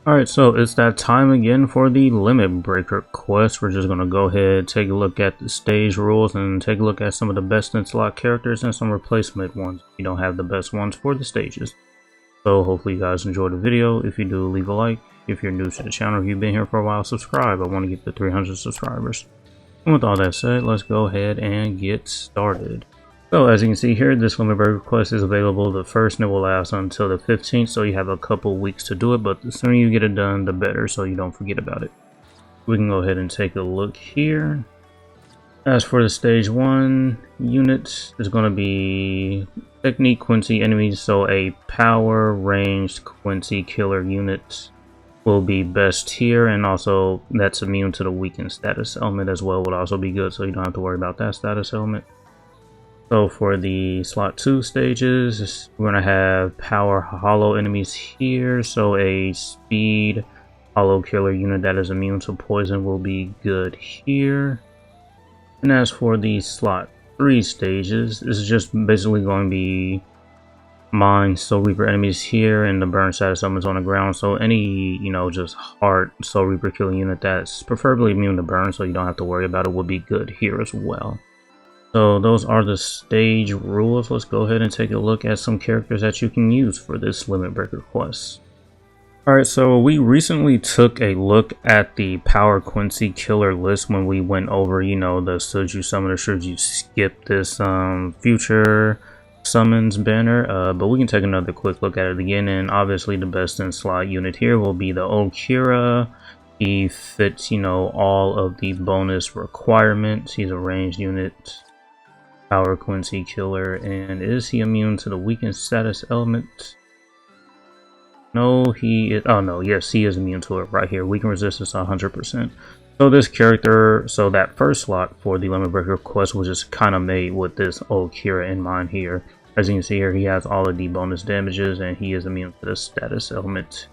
Alright, so it's that time again for the Limit Breaker quest. We're just going to go ahead, take a look at the stage rules, and take a look at some of the best in slot characters and some replacement ones. You don't have the best ones for the stages. So hopefully you guys enjoyed the video. If you do, leave a like. If you're new to the channel, if you've been here for a while, subscribe. I want to get to 300 subscribers. And with all that said, let's go ahead and get started. So as you can see here, this Limit Breaker quest is available the 1st and it will last until the 15th, so you have a couple weeks to do it, but the sooner you get it done, the better, so you don't forget about it. We can go ahead and take a look here. As for the stage 1 units, there's going to be Technique Quincy enemies, so a power ranged Quincy killer unit will be best here, and also that's immune to the weakened status element as well, would also be good, so you don't have to worry about that status element. So for the slot 2 stages, we're going to have power hollow enemies here, so a speed hollow killer unit that is immune to poison will be good here. And as for the slot 3 stages, this is just basically going to be Mind Soul Reaper enemies here and the burn status elements on the ground, so any, just heart Soul Reaper killer unit that's preferably immune to burn, so you don't have to worry about it, will be good here as well. So those are the stage rules. Let's go ahead and take a look at some characters that you can use for this Limit Breaker quest. Alright, so we recently took a look at the Power Quincy killer list when we went over, the should you summon or should you skip this future summons banner. But we can take another quick look at it again, and obviously the best in slot unit here will be the Okira. He fits, all of the bonus requirements. He's a ranged unit. Power Quincy killer, and is he immune to the weakened status element? No, he is. Oh no, yes, he is immune to it right here. Weaken resistance 100%. So this character, so that first slot for the Limit Breaker quest was just kind of made with this old Kira in mind here. As you can see here, he has all of the bonus damages, and he is immune to the status element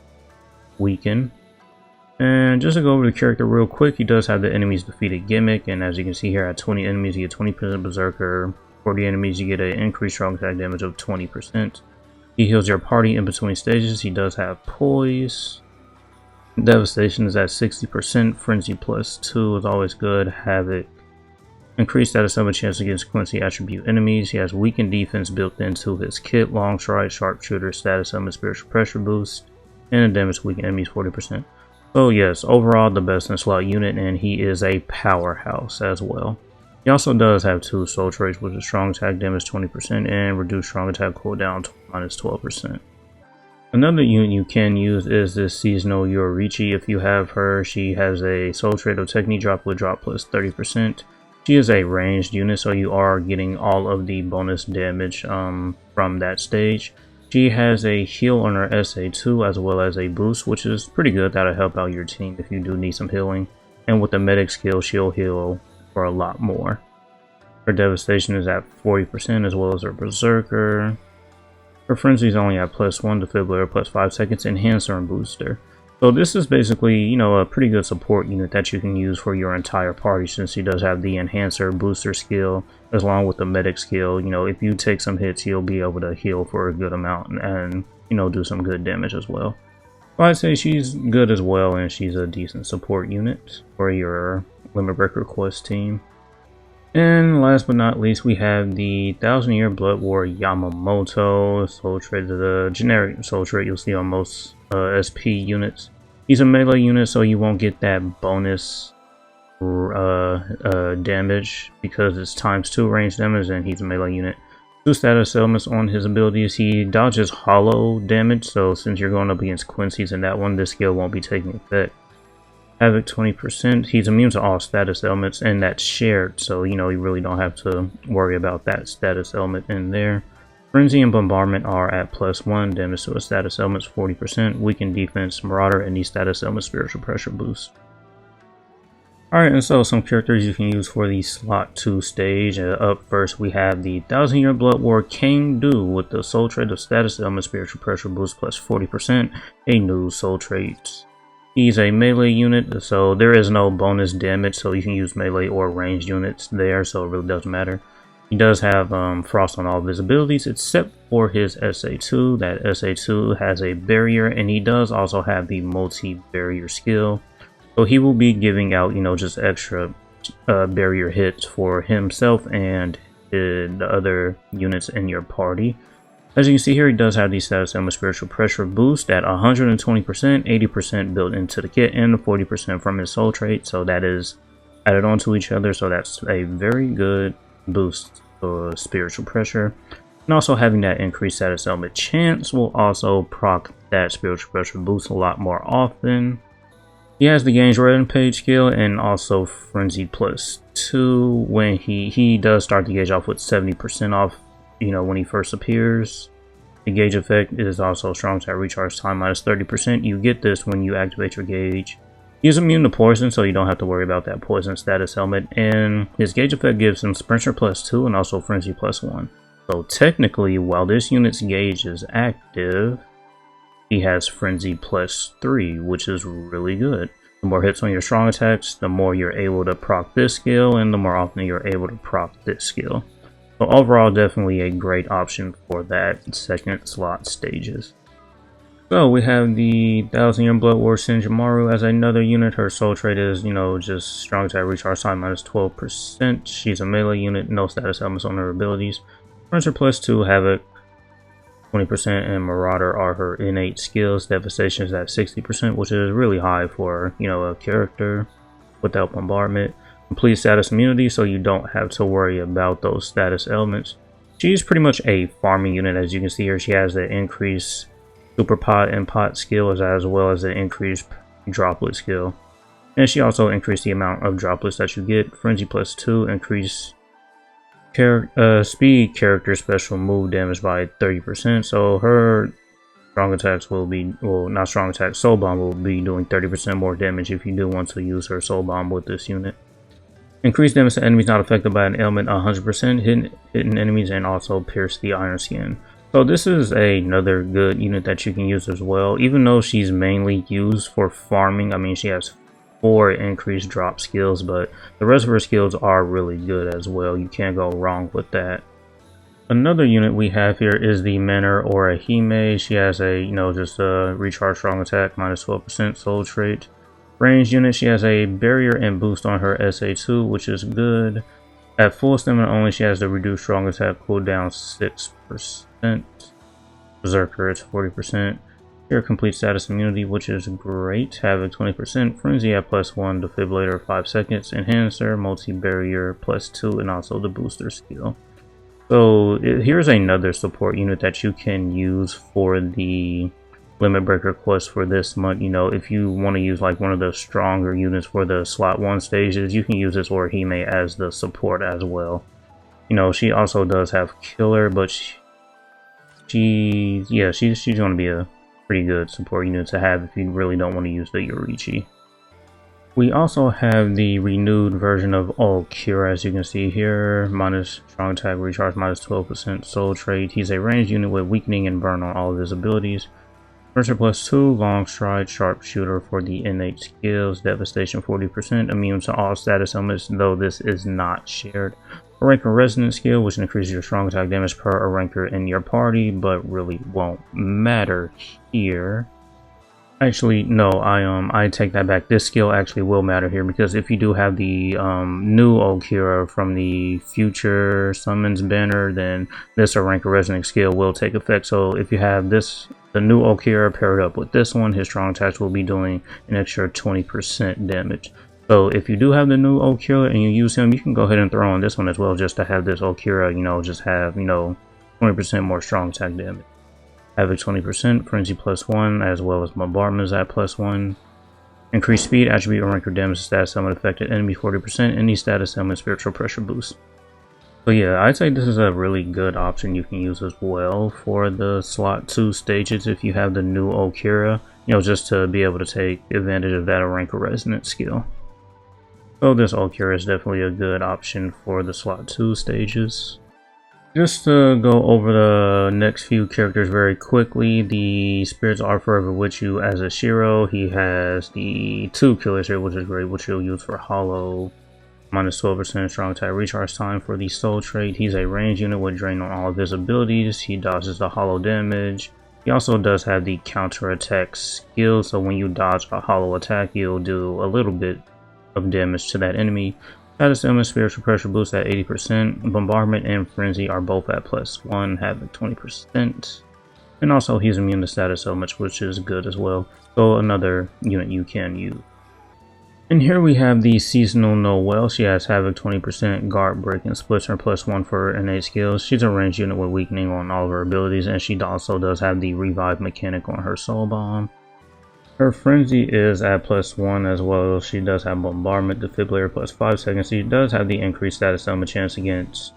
weaken. And just to go over the character real quick, he does have the enemies defeated gimmick, and as you can see here, at 20 enemies you get 20% Berserker, 40 enemies you get an increased strong attack damage of 20%. He heals your party in between stages. He does have poise. Devastation is at 60%, Frenzy +2 is always good, Havoc. Increased status element chance against Quincy attribute enemies. He has weakened defense built into his kit, long strike, sharpshooter, status element, spiritual pressure boost, and a damage to weaken enemies 40%. So yes, overall the best in slot unit, and he is a powerhouse as well. He also does have 2 soul traits, which is strong attack damage 20% and reduced strong attack cooldown -12%. Another unit you can use is this seasonal Yorichi. If you have her, she has a soul trait of technique drop with drop plus 30%. She is a ranged unit, so you are getting all of the bonus damage from that stage. She has a heal on her SA2 as well as a boost, which is pretty good. That'll help out your team if you do need some healing. And with the medic skill, she'll heal for a lot more. Her devastation is at 40% as well as her berserker. Her frenzy is only at +1, defibrillator +5 seconds, enhancer and booster. So this is basically, a pretty good support unit that you can use for your entire party, since she does have the enhancer booster skill along with the medic skill. If you take some hits, you'll be able to heal for a good amount and do some good damage as well. So I'd say she's good as well, and she's a decent support unit for your Limit Breaker quest team. And last but not least, we have the 1000-Year Blood War Yamamoto. Soul trait is a generic soul trait you'll see on most SP units. He's a melee unit, so you won't get that bonus damage because it's ×2 range damage, and he's a melee unit. 2 status elements on his abilities. He dodges hollow damage, so since you're going up against Quincy's in that one, this skill won't be taking effect. Havoc 20%. He's immune to all status elements, and that's shared, so you really don't have to worry about that status element in there. Frenzy and Bombardment are at +1, damage to a status elements 40%, weakened defense, Marauder, and the status element spiritual pressure boost. Alright, and so some characters you can use for the slot 2 stage. Up first we have the 1000-Year Blood War King Du with the soul trait of status element spiritual pressure boost +40%, a new soul trait. He's a melee unit, so there is no bonus damage, so you can use melee or ranged units there, so it really doesn't matter. He does have frost on all of his abilities except for his SA2. That SA2 has a barrier, and he does also have the multi-barrier skill. So he will be giving out, just extra barrier hits for himself and the other units in your party. As you can see here, he does have the status element spiritual pressure boost at 120%, 80% built into the kit, and 40% from his soul trait. So that is added onto each other. So that's a very good boost for spiritual pressure. And also having that increased status element chance will also proc that spiritual pressure boost a lot more often. He has the Gains Rampage skill and also Frenzy +2 when he does start the gauge off with 70% off, when he first appears. The gauge effect is also strong attack recharge time -30%. You get this when you activate your gauge. He is immune to poison, so you don't have to worry about that poison status element. And his gauge effect gives him Sprinter +2 and also Frenzy +1. So technically, while this unit's gauge is active, he has Frenzy +3, which is really good. The more hits on your strong attacks, the more you're able to proc this skill, and the more often you're able to proc this skill. So overall, definitely a great option for that second slot stages. So we have the 1000-year Blood War Senjumaru as another unit. Her soul trait is, just strong attack recharge time -12%. She's a melee unit, no status elements on her abilities. Princer +2, Havoc 20%, and Marauder are her innate skills. Devastation is at 60%, which is really high for, a character without bombardment. Complete status immunity, so you don't have to worry about those status elements. She's pretty much a farming unit, as you can see here. She has the increased super pot and pot skills as well as the increased droplet skill. And she also increased the amount of droplets that you get. Frenzy +2, increase speed character special move damage by 30%. So her strong attacks will be, well, not strong attacks, soul bomb will be doing 30% more damage if you do want to use her soul bomb with this unit. Increase damage to enemies not affected by an ailment 100%, hitting enemies, and also pierce the iron skin. So this is another good unit that you can use as well. Even though she's mainly used for farming, I mean, she has 4 increased drop skills, but the rest of her skills are really good as well. You can't go wrong with that. Another unit we have here is the Menor or a Hime. She has a, just a recharge strong attack -12% soul trait. Ranged unit, she has a barrier and boost on her SA2, which is good. At full stamina only, she has the reduced strong attack cooldown 6%. Berserker, it's 40%. Here, complete status immunity, which is great. Havoc 20%. Frenzy at +1, Defibrillator 5 seconds. Enhancer, multi-barrier +2, and also the booster skill. So here's another support unit that you can use for the Limit Breaker quest for this month. If you want to use like one of the stronger units for the slot 1 stages, you can use this Orihime as the support as well. She also does have killer, but she's going to be a pretty good support unit to have if you really don't want to use the Yorichi. We also have the renewed version of Ulkira, as you can see here. Minus strong attack recharge, -12% soul trait. He's a ranged unit with weakening and burn on all of his abilities. Princer +2, long stride, sharpshooter for the innate skills. Devastation 40%, immune to all status elements, though this is not shared. A Ranker Resonance skill, which increases your strong attack damage per a ranker in your party, but really won't matter here. Actually, no, I take that back. This skill actually will matter here, because if you do have the new Ulkira from the Future Summons banner, then this Ranker Resonance skill will take effect. So if you have this, the new Ulkira paired up with this one, his strong attacks will be doing an extra 20% damage. So if you do have the new Ulkira and you use him, you can go ahead and throw on this one as well, just to have this Ulkira, just have, 20% more strong attack damage. Havoc 20%, Frenzy +1, as well as Bombardment is at +1. Increased speed, attribute, or ranker damage to status element affected enemy 40%, any status element spiritual pressure boost. So yeah, I'd say this is a really good option you can use as well for the slot 2 stages if you have the new Ulkira, just to be able to take advantage of that Ranker Resonance skill. So this Ulkira is definitely a good option for the slot 2 stages. Just to go over the next few characters very quickly, the spirits are forever with you as a Shiro. He has the 2 killers here, which is great, which you'll use for Hollow minus 12% strong attack recharge time for the soul trait. He's a ranged unit with drain on all of his abilities. He dodges the hollow damage. He also does have the counter attack skill, so when you dodge a hollow attack, you'll do a little bit of damage to that enemy. Status element spiritual pressure boost at 80%. Bombardment and frenzy are both at +1, having 20%. And also he's immune to status elements, which is good as well. So another unit you can use. And here we have the seasonal Noelle. She has Havoc 20%, guard break, and splits her +1 for her innate skills. She's a ranged unit with weakening on all of her abilities, and she also does have the revive mechanic on her soul bomb. Her frenzy is at +1 as well. She does have bombardment, defibrillator +5 seconds. She does have the increased status element chance against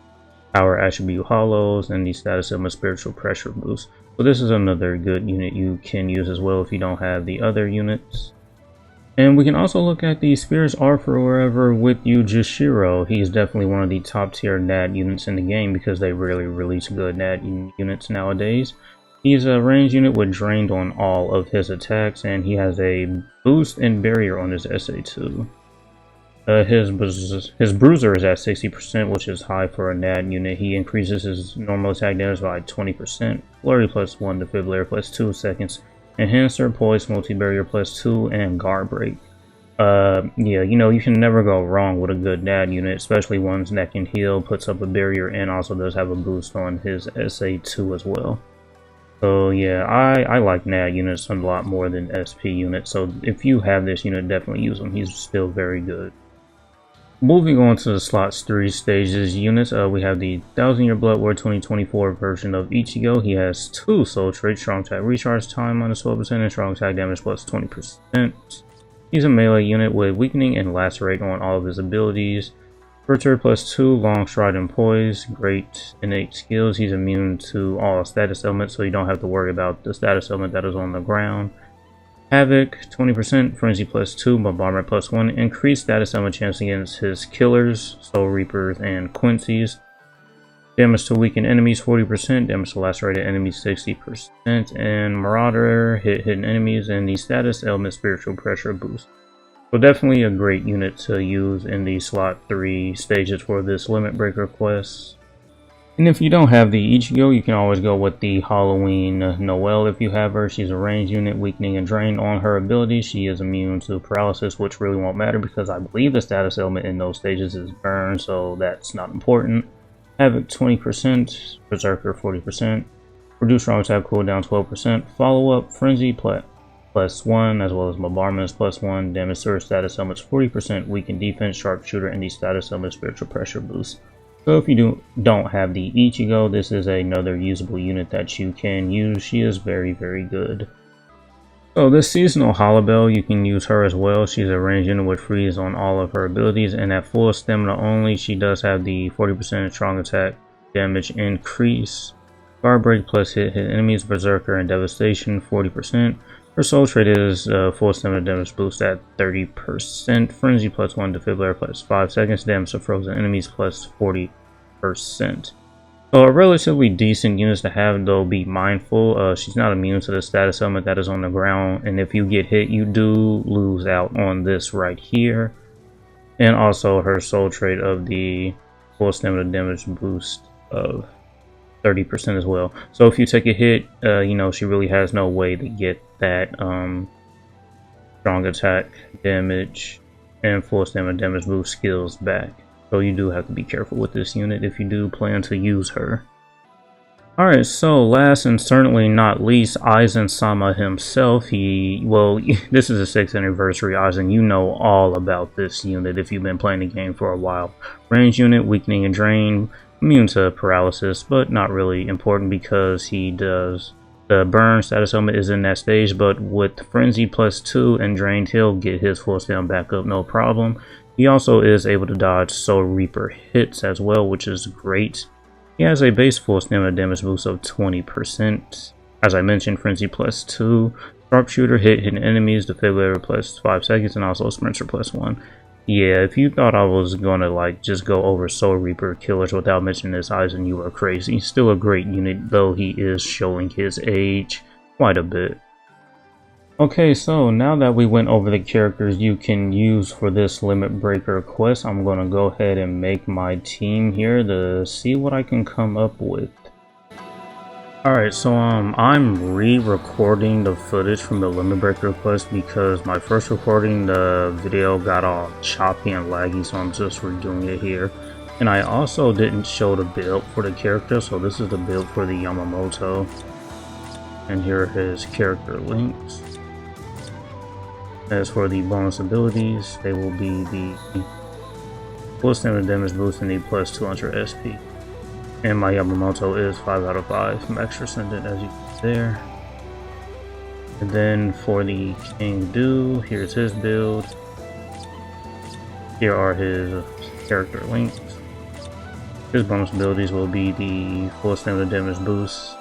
power attribute hollows and the status element spiritual pressure boost. So this is another good unit you can use as well if you don't have the other units. And we can also look at the Spears Are Forever with Yujishiro. He's definitely one of the top tier NAD units in the game because they rarely release good NAD units nowadays. He's a ranged unit with drained on all of his attacks, and he has a boost and barrier on his SA2. His bruiser is at 60%, which is high for a NAD unit. He increases his normal attack damage by 20%, flurry +1, defibrillator +2 seconds, enhancer, poise, multi-barrier +2, and guard break. Yeah, you can never go wrong with a good NAD unit, especially ones that can heal, puts up a barrier, and also does have a boost on his SA2 as well. So yeah, I like NAD units a lot more than SP units, so if you have this unit, definitely use him. He's still very good. Moving on to the slots 3 stages units, we have the 1000-Year Blood War 2024 version of Ichigo. He has 2 soul traits, strong attack recharge time minus 12% and strong attack damage +20%. He's a melee unit with weakening and lacerate on all of his abilities. Virtue +2, long stride and poise, great innate skills. He's immune to all status elements, so you don't have to worry about the status element that is on the ground. Havoc 20%, frenzy +2, bombardment +1, increased status element chance against his killers, soul reapers, and quincies. Damage to weakened enemies 40%, damage to lacerated enemies 60%, and marauder hit hidden enemies, and the status element spiritual pressure boost. So definitely a great unit to use in the slot 3 stages for this limit breaker quest. And if you don't have the Ichigo, you can always go with the Halloween Noelle if you have her. She's a ranged unit, weakening and drained on her abilities. She is immune to paralysis, which really won't matter because I believe the status element in those stages is burn, so that's not important. Havoc 20%, Berserker 40%, reduce strong attack cooldown 12%, follow-up Frenzy +1, as well as bombardment +1, damage to her status elements 40%, weaken defense, sharpshooter, and the status element spiritual pressure boost. So if you don't have the Ichigo, this is another usable unit that you can use. She is very, very good. So this seasonal Hollowbell, you can use her as well. She's a ranged unit with freeze on all of her abilities, and at full stamina only, she does have the 40% strong attack damage increase. Guard break plus hit enemies, berserker, and devastation 40%. Her soul trait is full stamina damage boost at 30%. Frenzy +1, defibrillator +5 seconds, damage to frozen enemies +40%. So a relatively decent unit to have, though be mindful. She's not immune to the status element that is on the ground, and if you get hit, you do lose out on this right here. And also her soul trait of the full stamina damage boost of 30% as well. So if you take a hit, she really has no way to get that strong attack damage and full stamina damage boost skills back. So you do have to be careful with this unit if you do plan to use her. Alright, so last and certainly not least, Aizen-sama himself. This is the 6th anniversary Aizen. You know all about this unit if you've been playing the game for a while. Ranged unit, weakening and drain, immune to paralysis, but not really important because he does the burn status element is in that stage, but with frenzy +2 and drained, he'll get his full stamina back up no problem. He also is able to dodge soul reaper hits as well, which is great. He has a base full stamina damage boost of 20%. As I mentioned, frenzy +2, sharpshooter hit hidden enemies, defibrillator +5 seconds, and also sprinter +1. Yeah, if you thought I was gonna just go over soul reaper killers without mentioning this Aizen, you are crazy. Still a great unit, though he is showing his age quite a bit. Okay, so now that we went over the characters you can use for this Limit Breaker quest, I'm going to go ahead and make my team here to see what I can come up with. Alright, so I'm re-recording the footage from the Limit Breaker quest because my first recording, the video got all choppy and laggy, so I'm just redoing it here. And I also didn't show the build for the character, so this is the build for the Yamamoto. And here are his character links. As for the bonus abilities, they will be the full standard damage boost and the plus 200 SP. And my Yamamoto is 5 out of 5 max ascendant, as you can see there. And then for the King Do, here's his build. Here are his character links. His bonus abilities will be the full standard damage boost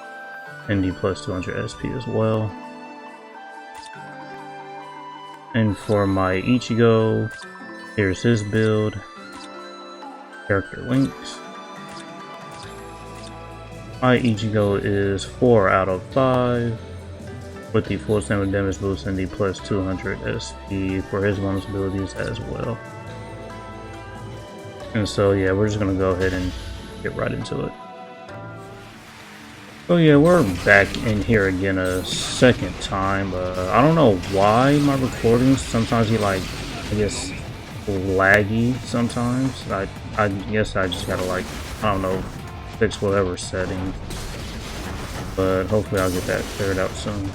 and the plus 200 SP as well. And for my Ichigo, here's his build, character links. My Ichigo is 4 out of 5 with the full standard damage boost and the plus 200 SP for his bonus abilities as well. And so yeah, we're just gonna go ahead and get right into it. So yeah, we're back in here again a second time. I don't know why my recordings sometimes get like, I guess, laggy sometimes. I guess I just gotta like, I don't know, fix whatever settings. But hopefully I'll get that cleared out soon.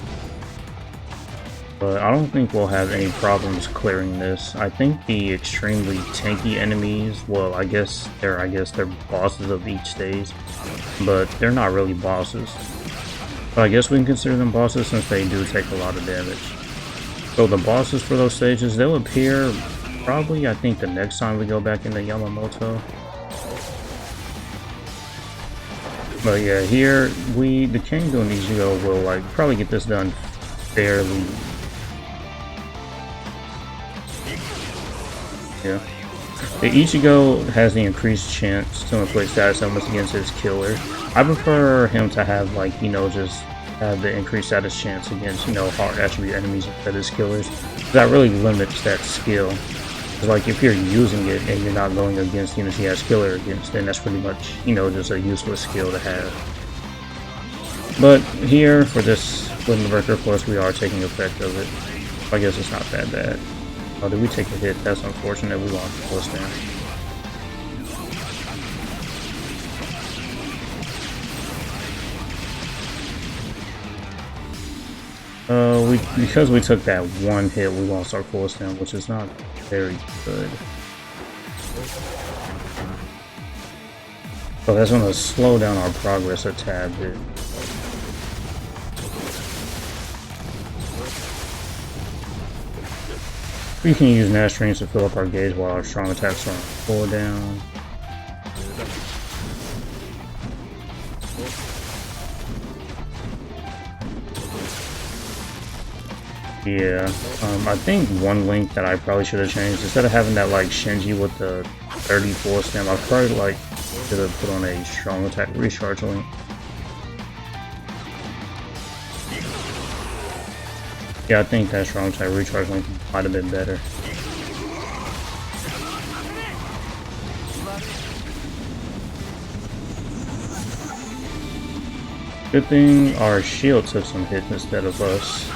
But I don't think we'll have any problems clearing this. I think the extremely tanky enemies, well, I guess they're bosses of each stage, but they're not really bosses. But I guess we can consider them bosses since they do take a lot of damage. So the bosses for those stages, they'll appear probably, I think, the next time we go back into Yamamoto. But yeah, here the King Do and Ichigo will like probably get this done fairly. Yeah. The Ichigo has the increased chance to inflict status elements against his killer. I prefer him to have, like, you know, just have the increased status chance against, you know, hard attribute enemies instead of his killers. That really limits that skill. Cause, like, if you're using it and you're not going against units he has killer against, then that's pretty much, you know, just a useless skill to have. But here, for this Limit Breaker quest, we are taking effect of it. I guess it's not that bad. Oh, did we take a hit? That's unfortunate. We lost the full stand. Because we took that one hit, we lost our full stand, which is not very good. So that's going to slow down our progress a tad bit. We can use Nash Strings to fill up our gauge while our strong attacks are on full down. Yeah, I think one link that I probably should have changed, instead of having that like Shinji with the 34 stem, I probably like should have put on a strong attack recharge link. Yeah, I think that strong attack recharge link might have been better. Good thing our shield took some hits instead of us.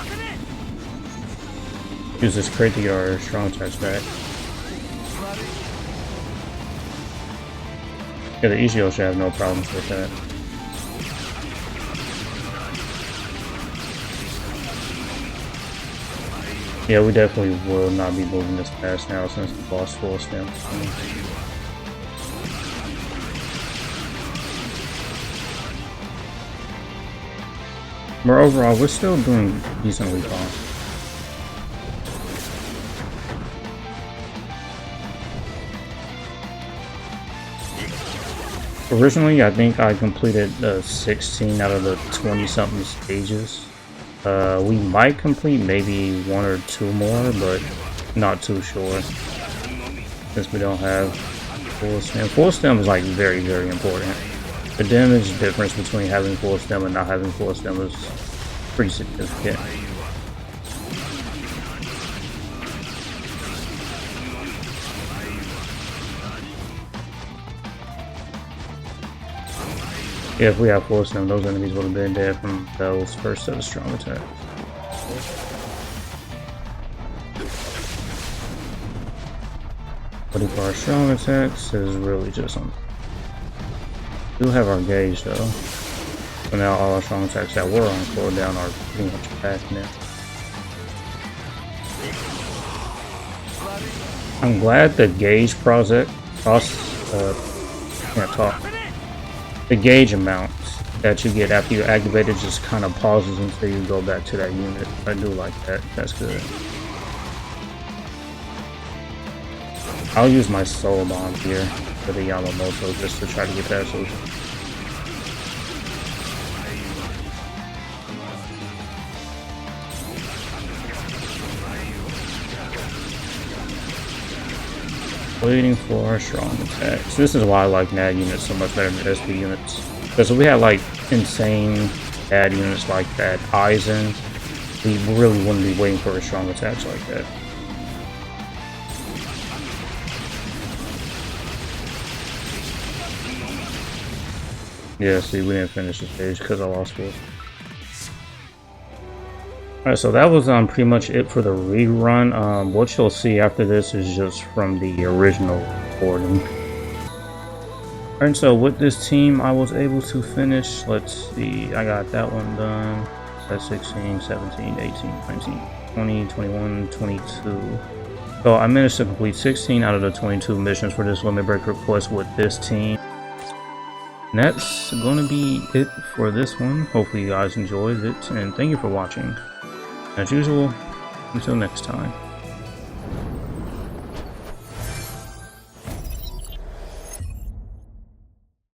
Use this crate to get our strong attacks back. Yeah, the Ichigo should have no problems with that. Yeah, we definitely will not be moving this fast now since the lost full stem. But overall, we're still doing decently fine. Originally, I think I completed 16 out of the 20-something stages. We might complete maybe 1 or 2 more, but not too sure. Since we don't have full stem. Full stem is like very, very important. The damage difference between having full stem and not having full stem is pretty significant. Yeah, if we have forced them, those enemies would have been dead from those first set of strong attacks. But for our strong attacks is really just on. We do have our gauge though. So now all our strong attacks that were on cooldown are pretty much back now. I'm glad the gauge the gauge amounts that you get after you activate it just kind of pauses until you go back to that unit. I do like that. That's good. I'll use my soul bomb here for the Yamamoto just to try to get that solution. Waiting for our strong attacks. This is why I like NAD units so much better than SP units. Because if we had like insane bad units like that Aizen, we really wouldn't be waiting for a strong attacks like that. Yeah, see, we didn't finish the stage because I lost it. Alright, so that was pretty much it for the rerun. What you'll see after this is just from the original recording. Alright, so with this team I was able to finish, let's see, I got that one done. That's 16, 17, 18, 19, 20, 21, 22. So I managed to complete 16 out of the 22 missions for this limit breaker quest with this team. And that's going to be it for this one. Hopefully you guys enjoyed it, and thank you for watching. As usual, until next time.